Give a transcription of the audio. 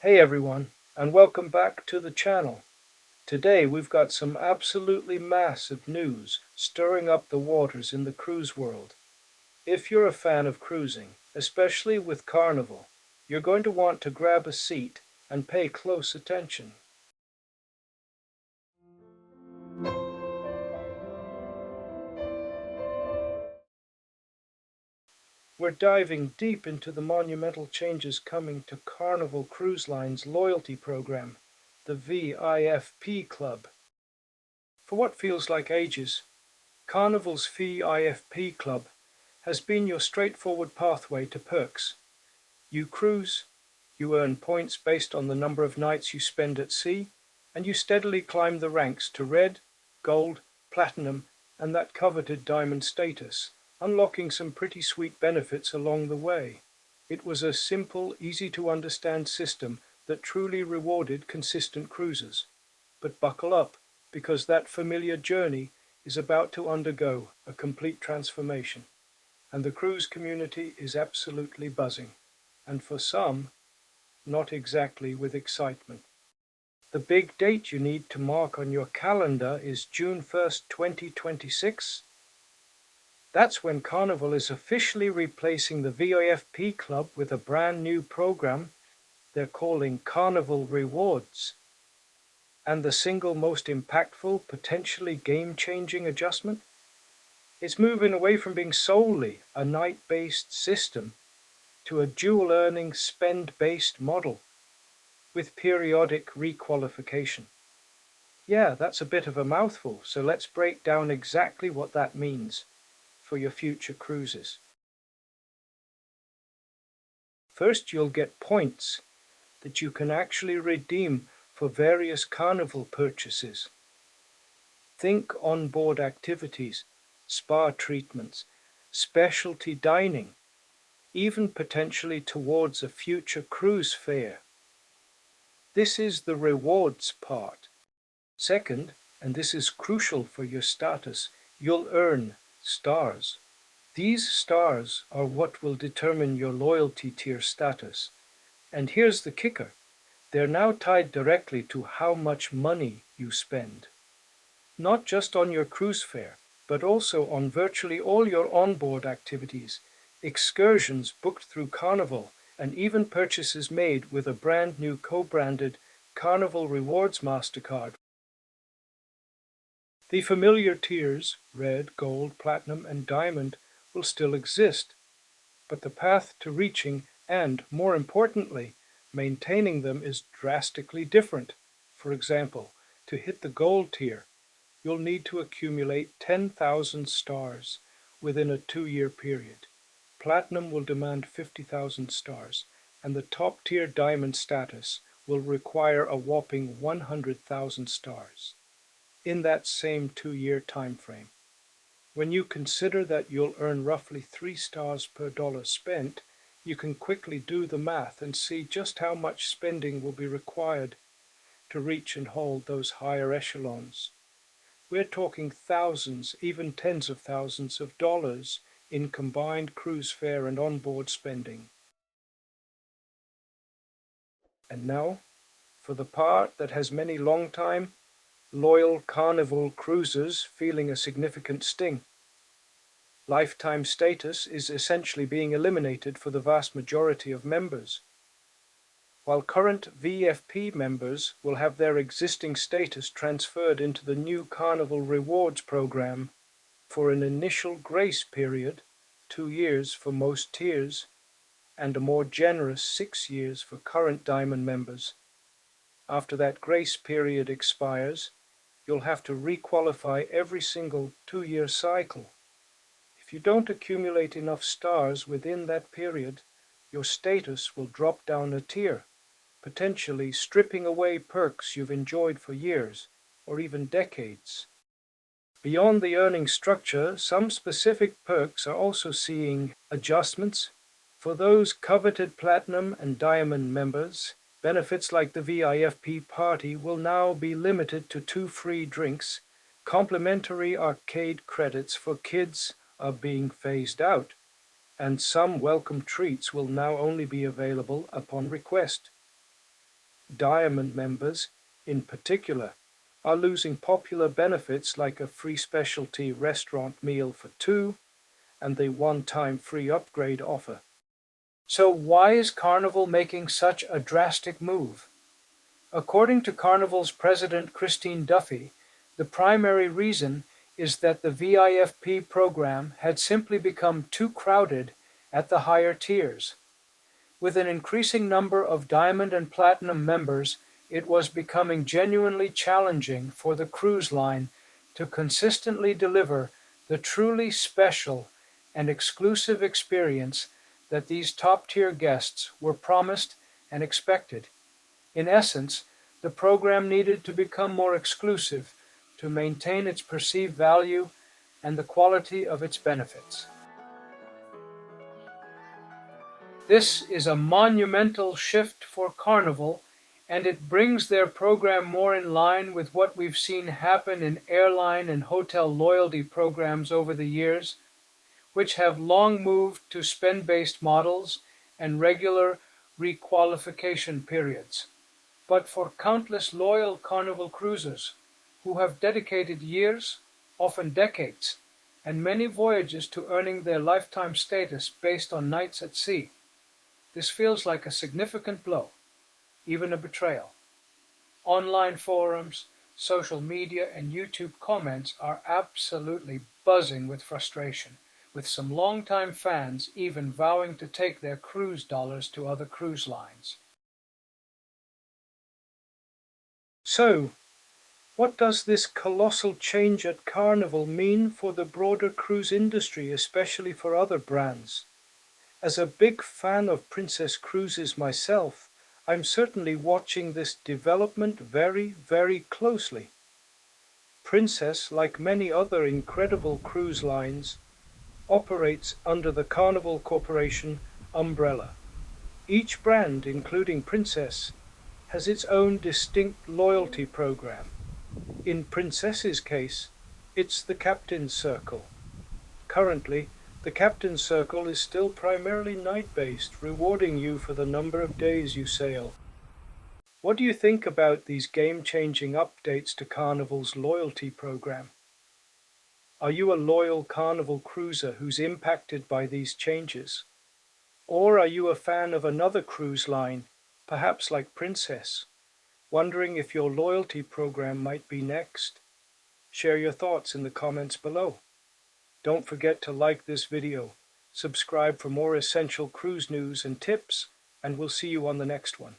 Hey everyone, and welcome back to the channel. Today we've got some absolutely massive news stirring up the waters in the cruise world. If you're a fan of cruising, especially with Carnival, you're going to want to grab a seat and pay close attention. We're diving deep into the monumental changes coming to Carnival Cruise Line's loyalty program, the VIFP Club. For what feels like ages, Carnival's VIFP Club has been your straightforward pathway to perks. You cruise, you earn points based on the number of nights you spend at sea, and you steadily climb the ranks to red, gold, platinum, and that coveted diamond status, unlocking some pretty sweet benefits along the way. It was a simple, easy-to-understand system that truly rewarded consistent cruisers. But buckle up, because that familiar journey is about to undergo a complete transformation, and the cruise community is absolutely buzzing, and for some, not exactly with excitement. The big date you need to mark on your calendar is June 1st, 2026. That's when Carnival is officially replacing the VIFP Club with a brand new program they're calling Carnival Rewards. And the single most impactful, potentially game-changing adjustment? It's moving away from being solely a night-based system to a dual-earning, spend-based model with periodic requalification. Yeah, that's a bit of a mouthful, so let's break down exactly what that means for your future cruises. First, you'll get points that you can actually redeem for various Carnival purchases. Think on-board activities, spa treatments, specialty dining, even potentially towards a future cruise fare. This is the rewards part. Second, and this is crucial for your status, you'll earn stars. These stars are what will determine your loyalty tier status. And here's the kicker. They're now tied directly to how much money you spend. Not just on your cruise fare, but also on virtually all your onboard activities, excursions booked through Carnival, and even purchases made with a brand new co-branded Carnival Rewards MasterCard. The familiar tiers, red, gold, platinum, and diamond, will still exist, but the path to reaching and, more importantly, maintaining them is drastically different. For example, to hit the gold tier, you'll need to accumulate 10,000 stars within a 2-year period. Platinum will demand 50,000 stars, and the top-tier diamond status will require a whopping 100,000 stars in that same 2-year time frame. When you consider that you'll earn roughly 3 stars per dollar spent, you can quickly do the math and see just how much spending will be required to reach and hold those higher echelons. We're talking thousands, even tens of thousands of dollars in combined cruise fare and onboard spending. And now, for the part that has many long-time, loyal Carnival cruisers feeling a significant sting. Lifetime status is essentially being eliminated for the vast majority of members. While current VFP members will have their existing status transferred into the new Carnival Rewards program for an initial grace period, 2 years for most tiers, and a more generous 6 years for current Diamond members. After that grace period expires, you'll have to requalify every single 2-year cycle. If you don't accumulate enough stars within that period, your status will drop down a tier, potentially stripping away perks you've enjoyed for years, or even decades. Beyond the earning structure, some specific perks are also seeing adjustments. For those coveted Platinum and Diamond members, benefits like the VIFP party will now be limited to 2 free drinks. Complimentary arcade credits for kids are being phased out, and some welcome treats will now only be available upon request. Diamond members, in particular, are losing popular benefits like a free specialty restaurant meal for two and the one-time free upgrade offer. So why is Carnival making such a drastic move? According to Carnival's president Christine Duffy, the primary reason is that the VIFP program had simply become too crowded at the higher tiers. With an increasing number of Diamond and Platinum members, it was becoming genuinely challenging for the cruise line to consistently deliver the truly special and exclusive experience that these top-tier guests were promised and expected. In essence, the program needed to become more exclusive to maintain its perceived value and the quality of its benefits. This is a monumental shift for Carnival, and it brings their program more in line with what we've seen happen in airline and hotel loyalty programs over the years, which have long moved to spend-based models and regular requalification periods. But for countless loyal Carnival cruisers who have dedicated years, often decades, and many voyages to earning their lifetime status based on nights at sea, this feels like a significant blow, even a betrayal. Online forums, social media, and YouTube comments are absolutely buzzing with frustration, with some longtime fans even vowing to take their cruise dollars to other cruise lines. So, what does this colossal change at Carnival mean for the broader cruise industry, especially for other brands? As a big fan of Princess Cruises myself, I'm certainly watching this development very, very closely. Princess, like many other incredible cruise lines, operates under the Carnival Corporation umbrella. Each brand, including Princess, has its own distinct loyalty program. In Princess's case, it's the Captain's Circle. Currently, the Captain's Circle is still primarily night-based, rewarding you for the number of days you sail. What do you think about these game-changing updates to Carnival's loyalty program? Are you a loyal Carnival cruiser who's impacted by these changes? Or are you a fan of another cruise line, perhaps like Princess, wondering if your loyalty program might be next? Share your thoughts in the comments below. Don't forget to like this video, subscribe for more essential cruise news and tips, and we'll see you on the next one.